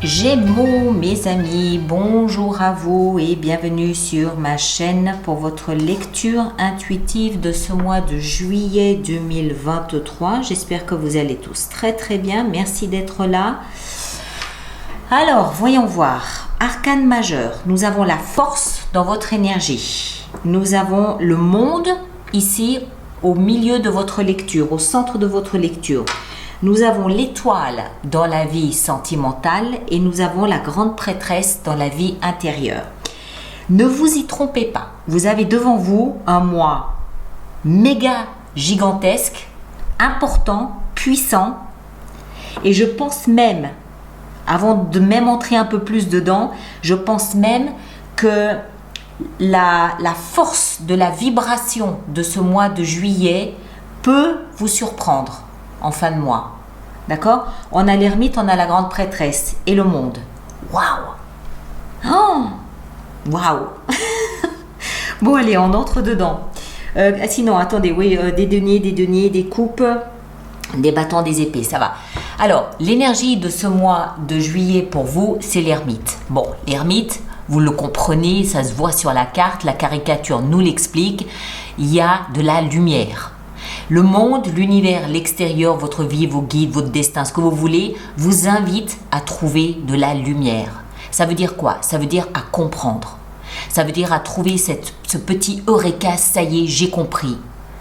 Gémeaux, mes amis, bonjour à vous et bienvenue sur ma chaîne pour votre lecture intuitive de ce mois de juillet 2023. J'espère que vous allez tous très bien. Merci d'être là. Alors, voyons voir. Arcane majeur, nous avons la force dans votre énergie. Nous avons le monde ici au milieu de votre lecture, au centre de votre lecture. Nous avons l'étoile dans la vie sentimentale et nous avons la grande prêtresse dans la vie intérieure. Ne vous y trompez pas. Vous avez devant vous un mois méga gigantesque, important, puissant. Et je pense même, avant de même entrer un peu plus dedans, je pense même que la force de la vibration de ce mois de juillet peut vous surprendre en fin de mois. D'accord? On a l'ermite, on a la grande prêtresse et le monde. Waouh! Oh! Waouh! Bon, allez, on entre dedans. Sinon, attendez, oui, des deniers, des coupes, des bâtons, des épées, ça va. Alors, l'énergie de ce mois de juillet pour vous, c'est l'ermite. Bon, l'ermite, vous le comprenez, ça se voit sur la carte, la caricature nous l'explique, il y a de la lumière. Le monde, l'univers, l'extérieur, votre vie, vos guides, votre destin, ce que vous voulez, vous invite à trouver de la lumière. Ça veut dire quoi? Ça veut dire à comprendre. Ça veut dire à trouver ce petit eureka, ça y est, j'ai compris.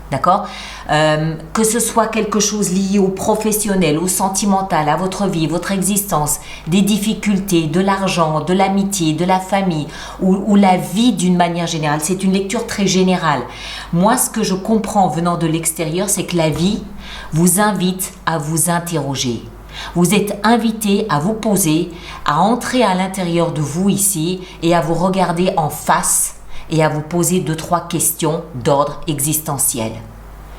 D'accord? Que ce soit quelque chose lié au professionnel, au sentimental, à votre vie, votre existence, des difficultés, de l'argent, de l'amitié, de la famille ou la vie d'une manière générale. C'est une lecture très générale. Moi, ce que je comprends venant de l'extérieur, c'est que la vie vous invite à vous interroger. Vous êtes invité à vous poser, à entrer à l'intérieur de vous ici et à vous regarder en face et à vous poser 2-3 questions d'ordre existentiel.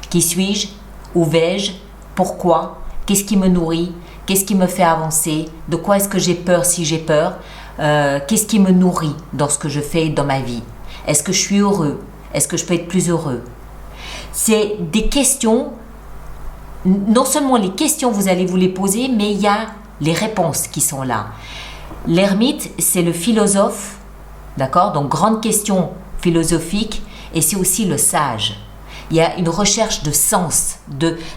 Qui suis-je? Où vais-je? Pourquoi? Qu'est-ce qui me nourrit? Qu'est-ce qui me fait avancer? De quoi est-ce que j'ai peur si j'ai peur? Qu'est-ce qui me nourrit dans ce que je fais dans ma vie? Est-ce que je suis heureux? Est-ce que je peux être plus heureux? C'est des questions, non seulement les questions vous allez vous les poser, mais il y a les réponses qui sont là. L'ermite, c'est le philosophe. D'accord? Donc, grande question philosophique et c'est aussi le sage. Il y a une recherche de sens.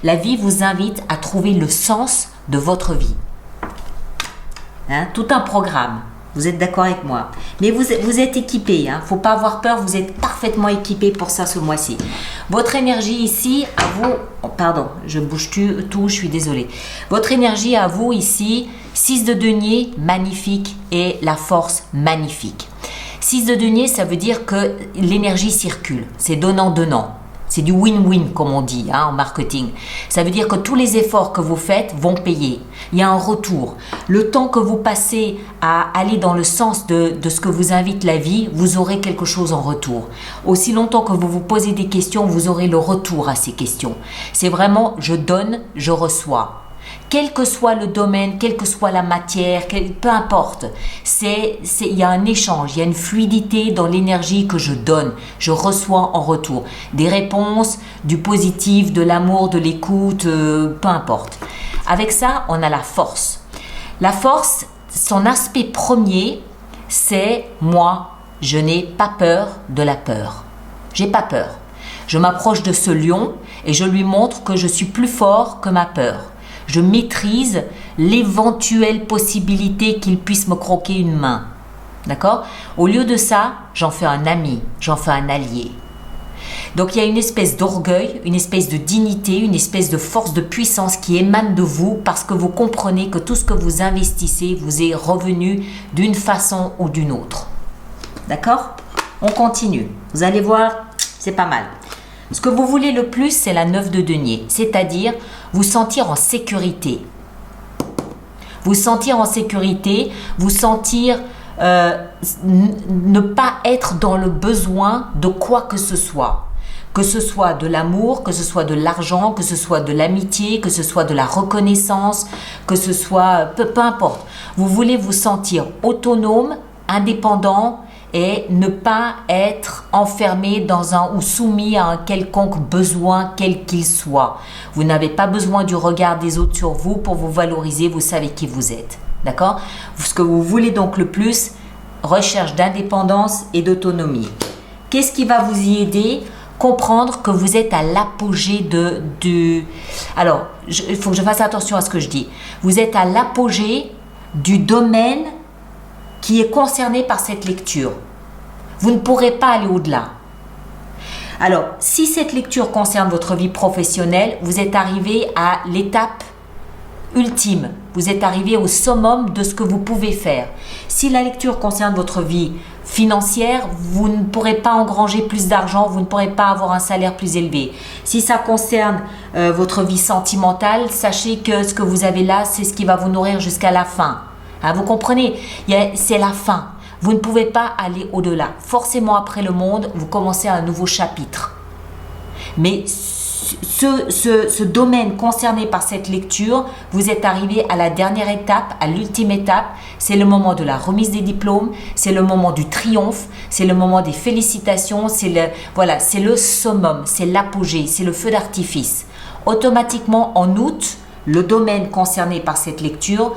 La vie vous invite à trouver le sens de votre vie. Hein? Tout un programme. Vous êtes d'accord avec moi? Mais vous êtes équipé. Il ne faut pas avoir peur. Vous êtes parfaitement équipé pour ça ce mois-ci. Votre énergie ici, à vous... Oh, pardon, je bouge tout, je suis désolée. Votre énergie à vous ici, 6 de denier, magnifique. Et la force, magnifique. 6 de denier, ça veut dire que l'énergie circule. C'est donnant-donnant. C'est du win-win, comme on dit en marketing. Ça veut dire que tous les efforts que vous faites vont payer. Il y a un retour. Le temps que vous passez à aller dans le sens de ce que vous invite la vie, vous aurez quelque chose en retour. Aussi longtemps que vous vous posez des questions, vous aurez le retour à ces questions. C'est vraiment je donne, je reçois. Quel que soit le domaine, quelle que soit la matière, peu importe, il y a un échange, il y a une fluidité dans l'énergie que je donne, je reçois en retour. Des réponses, du positif, de l'amour, de l'écoute, peu importe. Avec ça, on a la force. La force, son aspect premier, c'est moi, je n'ai pas peur de la peur. J'ai pas peur. Je m'approche de ce lion et je lui montre que je suis plus fort que ma peur. Je maîtrise l'éventuelle possibilité qu'il puisse me croquer une main. D'accord? Au lieu de ça, j'en fais un ami, j'en fais un allié. Donc, il y a une espèce d'orgueil, une espèce de dignité, une espèce de force, de puissance qui émane de vous parce que vous comprenez que tout ce que vous investissez vous est revenu d'une façon ou d'une autre. D'accord? On continue. Vous allez voir, c'est pas mal. Ce que vous voulez le plus, c'est la 9 de denier, c'est-à-dire vous sentir en sécurité. Vous sentir en sécurité, vous sentir ne pas être dans le besoin de quoi que ce soit. Que ce soit de l'amour, que ce soit de l'argent, que ce soit de l'amitié, que ce soit de la reconnaissance, que ce soit... peu importe. Vous voulez vous sentir autonome, indépendant et ne pas être enfermé dans un ou soumis à un quelconque besoin, quel qu'il soit. Vous n'avez pas besoin du regard des autres sur vous pour vous valoriser, vous savez qui vous êtes. D'accord? Ce que vous voulez donc le plus, recherche d'indépendance et d'autonomie. Qu'est-ce qui va vous y aider? Comprendre que vous êtes à l'apogée du... Alors, il faut que je fasse attention à ce que je dis. Vous êtes à l'apogée du domaine qui est concerné par cette lecture. Vous ne pourrez pas aller au-delà. Alors, si cette lecture concerne votre vie professionnelle, vous êtes arrivé à l'étape ultime. Vous êtes arrivé au summum de ce que vous pouvez faire. Si la lecture concerne votre vie financière, vous ne pourrez pas engranger plus d'argent, vous ne pourrez pas avoir un salaire plus élevé. Si ça concerne votre vie sentimentale, sachez que ce que vous avez là, c'est ce qui va vous nourrir jusqu'à la fin. Hein, vous comprenez? C'est la fin. Vous ne pouvez pas aller au-delà. Forcément, après le monde, vous commencez un nouveau chapitre. Mais ce domaine concerné par cette lecture, vous êtes arrivé à la dernière étape, à l'ultime étape. C'est le moment de la remise des diplômes, c'est le moment du triomphe, c'est le moment des félicitations, c'est le summum, c'est l'apogée, c'est le feu d'artifice. Automatiquement, en août, le domaine concerné par cette lecture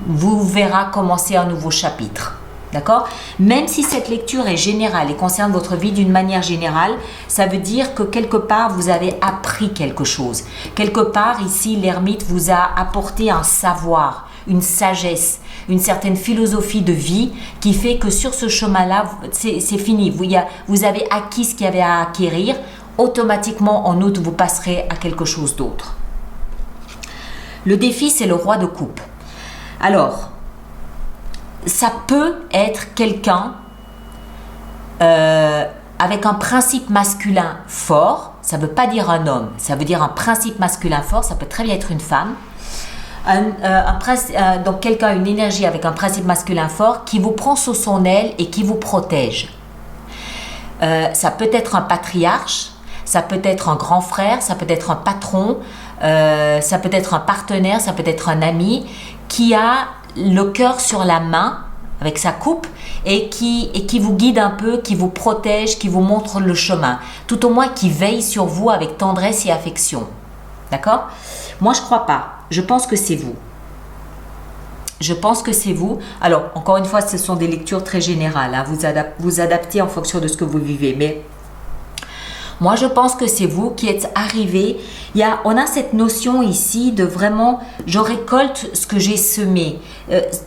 vous verra commencer un nouveau chapitre. D'accord? Même si cette lecture est générale et concerne votre vie d'une manière générale, ça veut dire que quelque part, vous avez appris quelque chose. Quelque part, ici, l'ermite vous a apporté un savoir, une sagesse, une certaine philosophie de vie qui fait que sur ce chemin-là, c'est fini. Vous avez acquis ce qu'il y avait à acquérir. Automatiquement, en août, vous passerez à quelque chose d'autre. Le défi, c'est le roi de coupe. Alors, ça peut être quelqu'un avec un principe masculin fort. Ça ne veut pas dire un homme, ça veut dire un principe masculin fort. Ça peut très bien être une femme. Donc quelqu'un a une énergie avec un principe masculin fort qui vous prend sous son aile et qui vous protège. Ça peut être un patriarche, ça peut être un grand frère, ça peut être un patron, ça peut être un partenaire, ça peut être un ami qui a le cœur sur la main avec sa coupe et qui vous guide un peu, qui vous protège, qui vous montre le chemin. Tout au moins qui veille sur vous avec tendresse et affection. D'accord? Moi, je ne crois pas. Je pense que c'est vous. Je pense que c'est vous. Alors, encore une fois, ce sont des lectures très générales. Hein. Vous adaptez en fonction de ce que vous vivez. Mais moi, je pense que c'est vous qui êtes arrivé. On a cette notion ici de vraiment, je récolte ce que j'ai semé,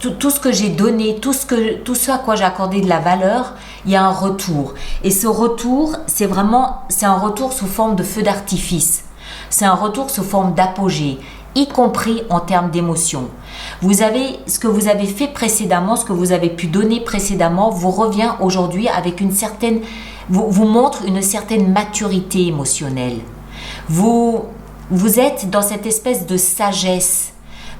tout ce que j'ai donné, tout ce à quoi j'ai accordé de la valeur, il y a un retour. Et ce retour, c'est un retour sous forme de feu d'artifice. C'est un retour sous forme d'apogée, y compris en termes d'émotion. Ce que vous avez fait précédemment, ce que vous avez pu donner précédemment, vous revient aujourd'hui avec vous montre une certaine maturité émotionnelle. Vous êtes dans cette espèce de sagesse,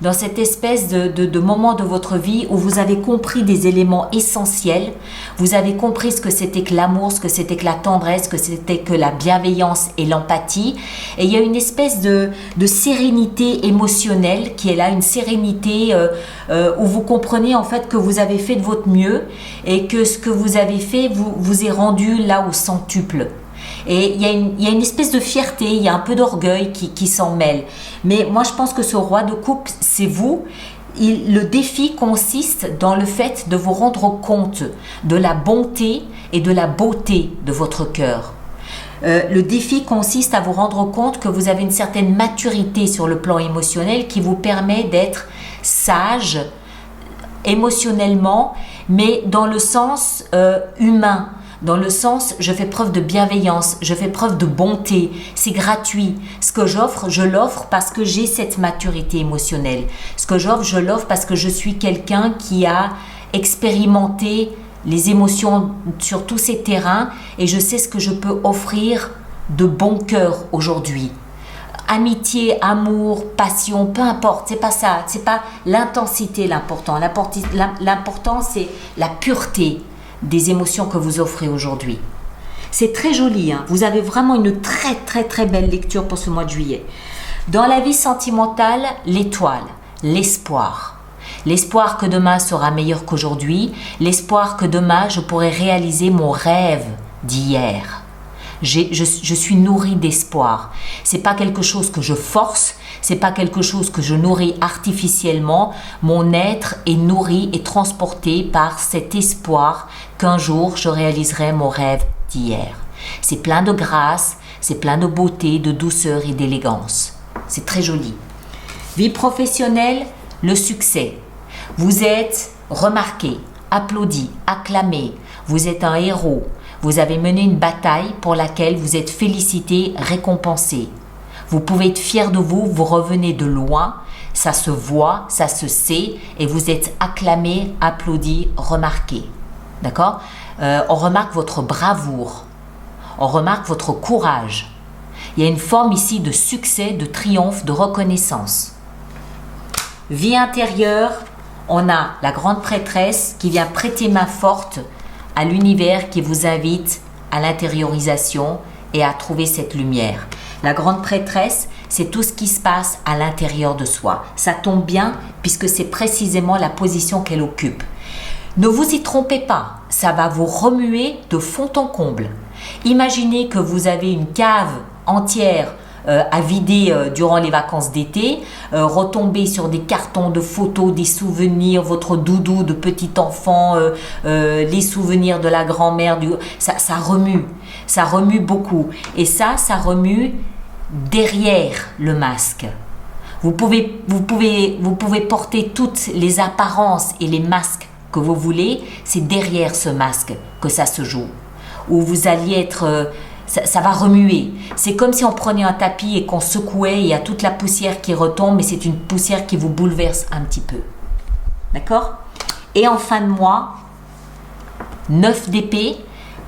dans cette espèce de moment de votre vie où vous avez compris des éléments essentiels, vous avez compris ce que c'était que l'amour, ce que c'était que la tendresse, ce que c'était que la bienveillance et l'empathie. Et il y a une espèce de sérénité émotionnelle qui est là, une sérénité où vous comprenez en fait que vous avez fait de votre mieux et que ce que vous avez fait vous est rendu là au centuple. Et il y a une espèce de fierté, il y a un peu d'orgueil qui s'en mêle. Mais moi, je pense que ce roi de coupe, c'est vous. Le défi consiste dans le fait de vous rendre compte de la bonté et de la beauté de votre cœur. Le défi consiste à vous rendre compte que vous avez une certaine maturité sur le plan émotionnel qui vous permet d'être sage émotionnellement, mais dans le sens humain. Dans le sens, je fais preuve de bienveillance, je fais preuve de bonté, c'est gratuit. Ce que j'offre, je l'offre parce que j'ai cette maturité émotionnelle. Ce que j'offre, je l'offre parce que je suis quelqu'un qui a expérimenté les émotions sur tous ces terrains et je sais ce que je peux offrir de bon cœur aujourd'hui. Amitié, amour, passion, peu importe, c'est pas ça, c'est pas l'intensité l'important. L'important, c'est la pureté des émotions que vous offrez aujourd'hui. C'est très joli, hein? Vous avez vraiment une très très très belle lecture pour ce mois de juillet. Dans la vie sentimentale, l'étoile, l'espoir. L'espoir que demain sera meilleur qu'aujourd'hui, l'espoir que demain je pourrai réaliser mon rêve d'hier. Je suis nourrie d'espoir. C'est pas quelque chose que je force, c'est pas quelque chose que je nourris artificiellement. Mon être est nourri et transporté par cet espoir qu'un jour je réaliserai mon rêve d'hier. C'est plein de grâce, c'est plein de beauté, de douceur et d'élégance. C'est très joli. Vie professionnelle, le succès. Vous êtes remarqué, applaudi, acclamé. Vous êtes un héros. Vous avez mené une bataille pour laquelle vous êtes félicité, récompensé. Vous pouvez être fier de vous, vous revenez de loin, ça se voit, ça se sait et vous êtes acclamé, applaudi, remarqué. D'accord ? On remarque votre bravoure, on remarque votre courage. Il y a une forme ici de succès, de triomphe, de reconnaissance. Vie intérieure, on a la grande prêtresse qui vient prêter main forte à l'univers qui vous invite à l'intériorisation et à trouver cette lumière. La grande prêtresse, c'est tout ce qui se passe à l'intérieur de soi. Ça tombe bien puisque c'est précisément la position qu'elle occupe. Ne vous y trompez pas, ça va vous remuer de fond en comble. Imaginez que vous avez une cave entière à vider durant les vacances d'été, retomber sur des cartons de photos, des souvenirs, votre doudou de petit enfant, les souvenirs de la grand-mère, ça remue beaucoup. Et ça remue derrière le masque. Vous pouvez porter toutes les apparences et les masques que vous voulez, c'est derrière ce masque que ça se joue. Où vous alliez être... Ça va remuer. C'est comme si on prenait un tapis et qu'on secouait et il y a toute la poussière qui retombe, mais c'est une poussière qui vous bouleverse un petit peu. D'accord ? Et en fin de mois, 9 d'épée.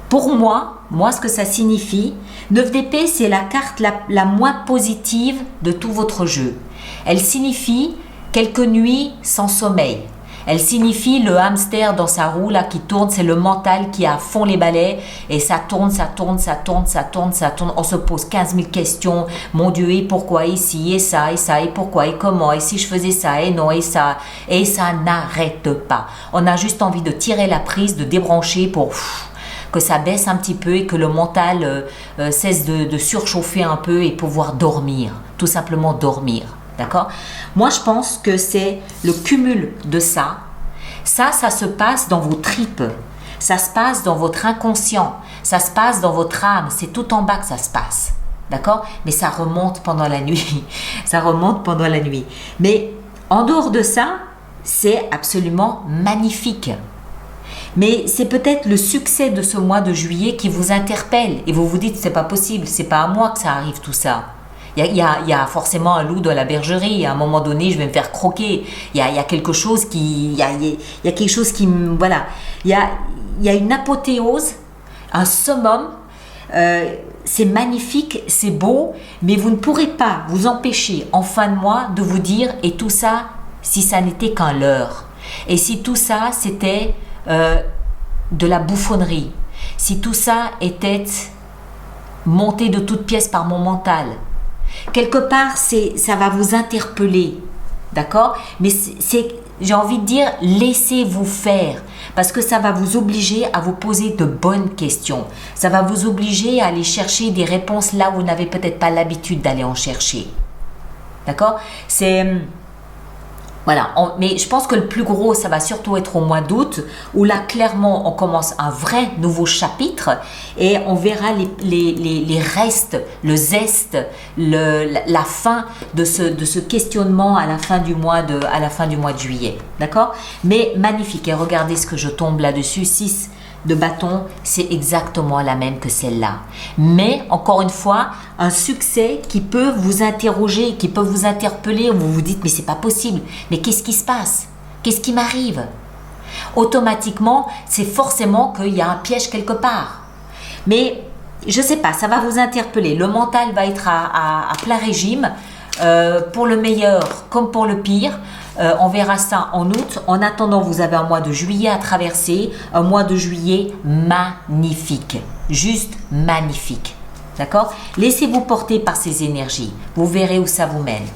Pour moi, ce que ça signifie, 9 d'épée, c'est la carte la moins positive de tout votre jeu. Elle signifie quelques nuits sans sommeil. Elle signifie le hamster dans sa roue là qui tourne, c'est le mental qui a à fond les balais et ça tourne. On se pose 15 000 questions. Mon Dieu, et pourquoi ici, et ça, et pourquoi, et comment, et si je faisais ça, et non, et ça n'arrête pas. On a juste envie de tirer la prise, de débrancher pour que ça baisse un petit peu et que le mental cesse de surchauffer un peu et pouvoir dormir, tout simplement dormir. D'accord ? Moi, je pense que c'est le cumul de ça. Ça se passe dans vos tripes. Ça se passe dans votre inconscient. Ça se passe dans votre âme. C'est tout en bas que ça se passe. D'accord ? Mais ça remonte pendant la nuit. Ça remonte pendant la nuit. Mais en dehors de ça, c'est absolument magnifique. Mais c'est peut-être le succès de ce mois de juillet qui vous interpelle. Et vous vous dites, c'est pas possible. C'est pas à moi que ça arrive tout ça. Il y a forcément un loup dans la bergerie. À un moment donné, je vais me faire croquer. Il y a quelque chose qui... Il y a quelque chose qui... Voilà. Il y a une apothéose, un summum. C'est magnifique, c'est beau, mais vous ne pourrez pas vous empêcher en fin de mois de vous dire, et tout ça, si ça n'était qu'un leurre. Et si tout ça, c'était de la bouffonnerie. Si tout ça était monté de toutes pièces par mon mental. Quelque part, ça va vous interpeller, d'accord ? Mais j'ai envie de dire, laissez-vous faire, parce que ça va vous obliger à vous poser de bonnes questions. Ça va vous obliger à aller chercher des réponses là où vous n'avez peut-être pas l'habitude d'aller en chercher. D'accord ? Voilà, mais je pense que le plus gros, ça va surtout être au mois d'août, où là, clairement, on commence un vrai nouveau chapitre et on verra les restes, le zeste, la fin de ce questionnement à la fin du mois de juillet. D'accord ? Mais magnifique, et regardez ce que je tombe là-dessus, 6 de bâton, c'est exactement la même que celle-là. Mais, encore une fois, un succès qui peut vous interroger, qui peut vous interpeller, où vous vous dites, mais c'est pas possible, mais qu'est-ce qui se passe ? Qu'est-ce qui m'arrive ? Automatiquement, c'est forcément qu'il y a un piège quelque part. Mais, je sais pas, ça va vous interpeller. Le mental va être à plein régime, pour le meilleur comme pour le pire. On verra ça en août. En attendant, vous avez un mois de juillet à traverser, un mois de juillet magnifique, juste magnifique. D'accord ? Laissez-vous porter par ces énergies. Vous verrez où ça vous mène.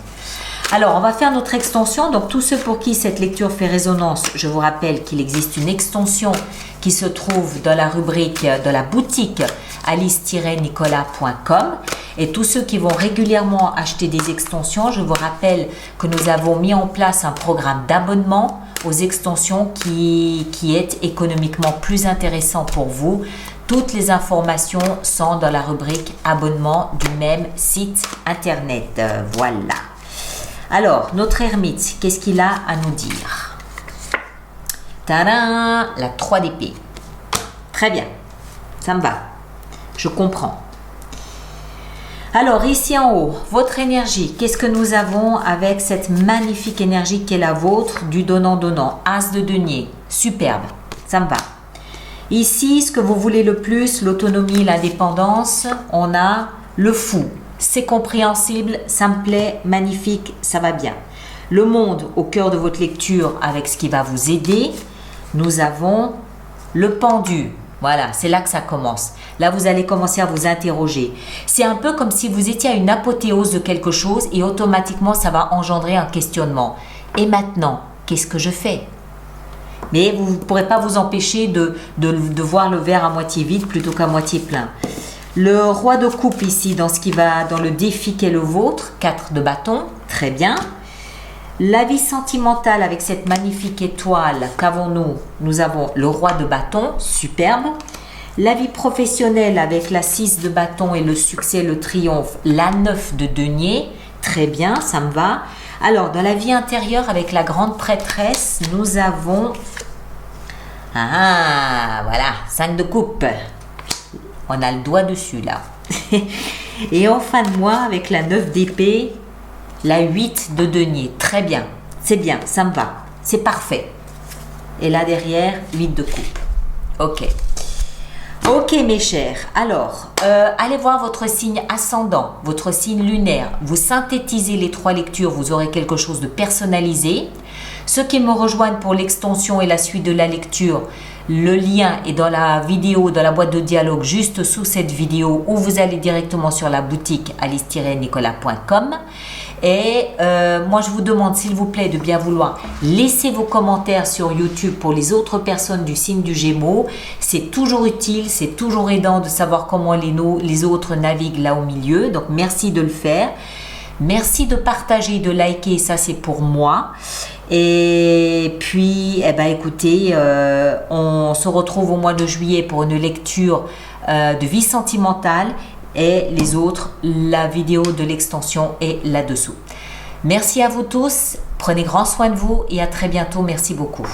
Alors, on va faire notre extension. Donc, tous ceux pour qui cette lecture fait résonance, je vous rappelle qu'il existe une extension qui se trouve dans la rubrique de la boutique alice-nicolas.com. Et tous ceux qui vont régulièrement acheter des extensions, je vous rappelle que nous avons mis en place un programme d'abonnement aux extensions qui est économiquement plus intéressant pour vous. Toutes les informations sont dans la rubrique abonnement du même site internet. Voilà. Alors, notre ermite, qu'est-ce qu'il a à nous dire? Tadam! La 3 d'épée. Très bien. Ça me va. Je comprends. Alors, ici en haut, votre énergie, qu'est-ce que nous avons avec cette magnifique énergie qui est la vôtre du donnant-donnant? As de denier. Superbe. Ça me va. Ici, ce que vous voulez le plus, l'autonomie, l'indépendance, on a le fou. C'est compréhensible, ça me plaît, magnifique, ça va bien. Le monde au cœur de votre lecture avec ce qui va vous aider. Nous avons le pendu. Voilà, c'est là que ça commence. Là, vous allez commencer à vous interroger. C'est un peu comme si vous étiez à une apothéose de quelque chose et automatiquement, ça va engendrer un questionnement. Et maintenant, qu'est-ce que je fais? Mais vous ne pourrez pas vous empêcher de voir le verre à moitié vide plutôt qu'à moitié plein. Le roi de coupe ici, dans ce qui va dans le défi qui est le vôtre, 4 de bâton, très bien. La vie sentimentale avec cette magnifique étoile, qu'avons-nous? Nous avons le roi de bâton, superbe. La vie professionnelle avec la 6 de bâton et le succès, le triomphe, la 9 de denier, très bien, ça me va. Alors, dans la vie intérieure avec la grande prêtresse, nous avons... Ah, voilà, 5 de coupe. On a le doigt dessus, là. Et en fin de mois, avec la 9 d'épée, la 8 de denier. Très bien, c'est bien, ça me va. C'est parfait. Et là, derrière, 8 de coupe. Ok. Ok, mes chers. Alors, allez voir votre signe ascendant, votre signe lunaire. Vous synthétisez les 3 lectures, vous aurez quelque chose de personnalisé. Ceux qui me rejoignent pour l'extension et la suite de la lecture, le lien est dans la vidéo, dans la boîte de dialogue juste sous cette vidéo, ou vous allez directement sur la boutique alice-nicolas.com. Et moi, je vous demande, s'il vous plaît, de bien vouloir laisser vos commentaires sur YouTube pour les autres personnes du signe du Gémeaux. C'est toujours utile, c'est toujours aidant de savoir comment les autres naviguent là au milieu. Donc, merci de le faire. Merci de partager, de liker, ça c'est pour moi. Et puis, eh ben, écoutez, on se retrouve au mois de juillet pour une lecture de vie sentimentale. Et les autres, la vidéo de l'extension est là-dessous. Merci à vous tous, prenez grand soin de vous et à très bientôt. Merci beaucoup.